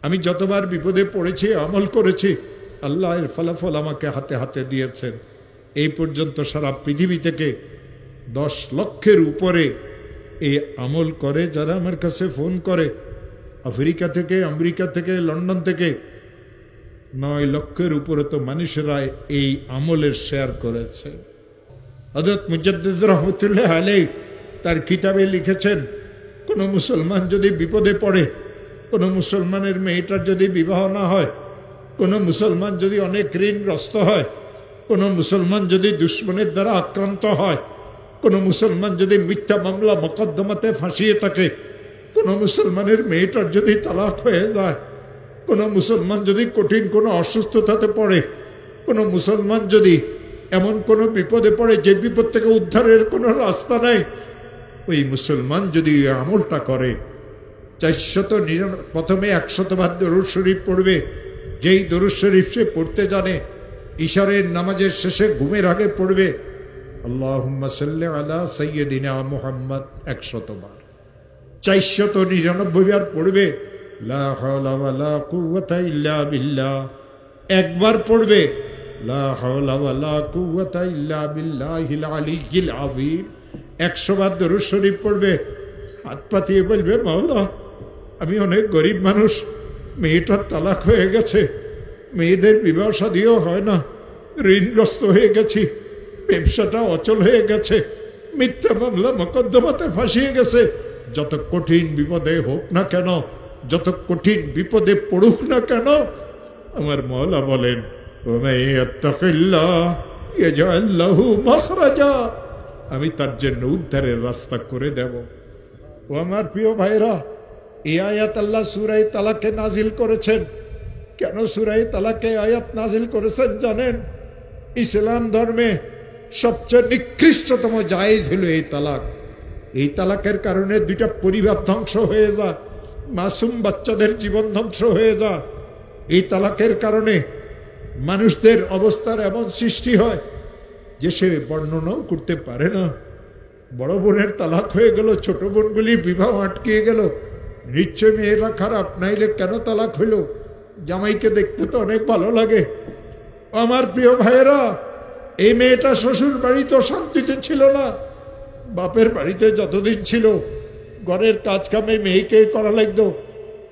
আমি যতবার বিপদে পড়েছি, আমল করেছি, আল্লাহ এর ফলাফল আমাকে হাতে হাতে দিয়েছেন। এই পর্যন্ত সারা পৃথিবী থেকে 10 লক্ষের উপরে এই আমল করে যারা আমার কাছে ফোন করে। আফ্রিকা থেকে, আমেরিকা থেকে, লন্ডন থেকে 9 লক্ষের উপরে তো মানুষেরা এই আমলের শেয়ার করেছে। হযরত মুজাদ্দিদ রহমতুল্লাহ আলাইহি তার কিতাবে লিখেছেন, কোন মুসলমান যদি বিপদে পড়ে, কোন মুসলমানের মেয়েটার যদি বিবাহ না হয়, কোন মুসলমান যদি অনেক ঋণগ্রস্ত হয়, কোন মুসলমান যদি দুশ্মনের দ্বারা আক্রান্ত হয়, কোন মুসলমান যদি মিথ্যা মামলা মোকদ্দমাতে ফাঁসিয়ে থাকে, কোন মুসলমানের মেয়েটার যদি তালাক হয়ে যায়, কোন মুসলমান যদি কঠিন কোনো অসুস্থতাতে পড়ে, কোন মুসলমান যদি এমন কোনো বিপদে পড়ে যে বিপদ থেকে উদ্ধারের কোনো রাস্তা নাই, ওই মুসলমান যদি আমলটা করে 499 প্রথমে 100 বার দরুদ শরীফ পড়বে। যেই দরুদ শরীফ সে পড়তে জানে, ইশারের নামাজের শেষে ঘুমের আগে পড়বে আল্লাহুম্মা সাল্লি আলা সাইয়্যিদিনা মুহাম্মদ 100 বার। 499 বার পড়বে লা হাওলা ওয়ালা কুওয়াতা ইল্লা বিল্লাহ। একবার পড়বে লা হাওলা ওয়ালা কুওয়াতা ইল্লা বিল্লাহিল আলিয়্যিল আযীম। 100 বার দরুদ শরীফ পড়বে, হাত পাতিয়ে বলবে মাওলা আমি অনেক গরিব মানুষ, মেয়েটার তালাক হয়ে গেছে, মেয়েদের বিবাহ শাদীও হয় না, ঋণগ্রস্ত হয়ে গেছি, ব্যবসাটা অচল হয়ে গেছে, মিথ্যা মামলা মোকদ্দমাতে ফাঁসিয়ে গেছে। যত কঠিন বিপদে হোক না কেন, যত কঠিন বিপদে পড়ুক না কেন, আমার মাওলা বলেন আমি তার জন্য উদ্ধারের রাস্তা করে দেব। ও আমার প্রিয় ভাইরা, এই আয়াত আল্লাহ সূরা তালাকে নাজিল করেছেন। কেন সূরা তালাকে আয়াত নাজিল করেছেন জানেন? ইসলাম ধর্মে সবচেয়ে নিকৃষ্টতম জায়েজ হলো এই তালাক। এই তালাকের কারণে 2টা পরিবার ধ্বংস হয়ে যায়, মাসুম বাচ্চাদের জীবন ধ্বংস হয়ে যায়। এই তালাকের কারণে মানুষদের অবস্থার এমন সৃষ্টি হয় যে সে বর্ণনাও করতে পারে না। বড় বোনের তালাক হয়ে গেল, ছোট বোনগুলি বিবাহ আটকে গেল, নিশ্চয় মেয়েরা খারাপ, নাইলে কেন তালাক হইল? জামাইকে দেখতে তো অনেক ভালো লাগে। আমার প্রিয় ভাইয়েরা, এই মেয়েটা শ্বশুর বাড়িতে শান্তিতে ছিল না, বাপের বাড়িতে যতদিন ছিল ঘরের কাজ কামে মেয়েকে করা লাগতো।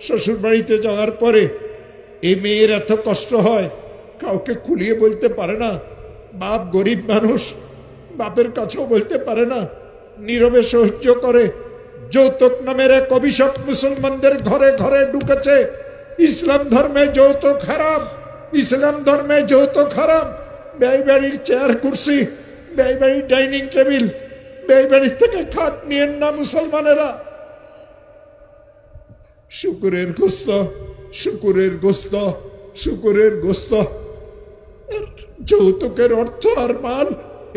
শ্বশুর বাড়িতে যাওয়ার পরে এই মেয়ের এত কষ্ট হয়, কাউকে খুলিয়ে বলতে পারে না। বাপ গরিব মানুষ, বাপের কাছেও বলতে পারে না, নীরবে সহ্য করে। যৌতুক নামের এক অভিশাপ মুসলমানদের ঘরে ঘরে ঢুকেছে। ইসলাম ধর্মে যৌতুক হারাম, ইসলাম ধর্মে যৌতুক হারাম। ব্যয় বাড়ির চেয়ার কুর্সি, ব্যয় বাড়ির ডাইনিং টেবিল, ব্যয় বাড়ির থেকে খাট নিয়েন না মুসলমানেরা। শুকুরের গোস্ত, শুকুরের গোস্ত, শুকুরের গোস্ত। যৌতুকের অর্থ আর মাল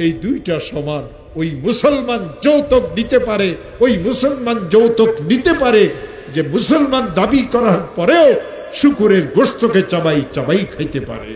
এই 2টা সমান। ওই মুসলমান যৌতুক দিতে পারে, ওই মুসলমান যৌতুক নিতে পারে যে মুসলমান দাবি করার পরেও শুকুরের গোস্তকে চাবাই চাবাই খাইতে পারে।